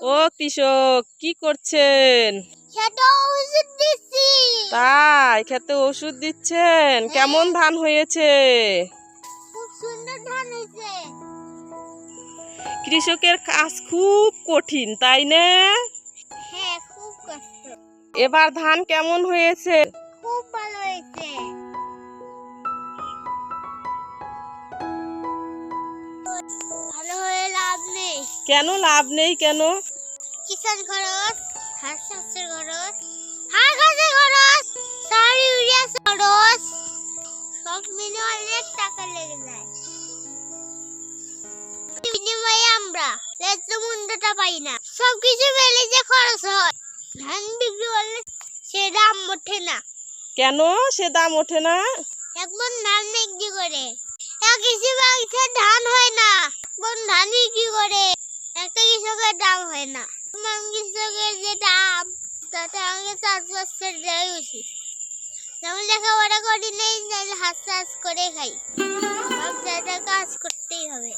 ও কৃষক কি করছেন? খেতে ওষুধ দিচ্ছি। তাই খেতে ওষুধ দিচ্ছেন? কেমন ধান হয়েছে? খুব সুন্দর ধান হয়েছে। কৃষকের কাজ খুব কঠিন, তাই না? হ্যাঁ, খুব কষ্ট। এবার ধান কেমন হয়েছে? খুব ভালো হয়েছে। ভালো হয়ে লাভ নেই। কেন লাভ নেই কেন? কিষান খরচ, হাঁস চাষের খরচ, হাঁস চাষের খরচ, সার ইউরিয়া খরচ, সব মিলে অনেক টাকা লেগে যায়। বিনিময়ে আমরা ন্যায্য মূল্যটা পাই না। সবকিছু মিলে যে খরচ হয়, ধান বিক্রি করলে সে দাম ওঠে না। কেন সে দাম ওঠে না? একমন ধান বিক্রি করে এক কৃষি ধান হয় না। কোন ধান বিক্রি করে একটা কৃষকের দাম হয় না। কৃষকের যে দাম তাতে আমাকে চাষবাসের দেয় উচিত। যেমন লেখাপড়া করি নেই, হাঁস চাষ করে খাই। সব জায়গায় কাজ করতেই হবে।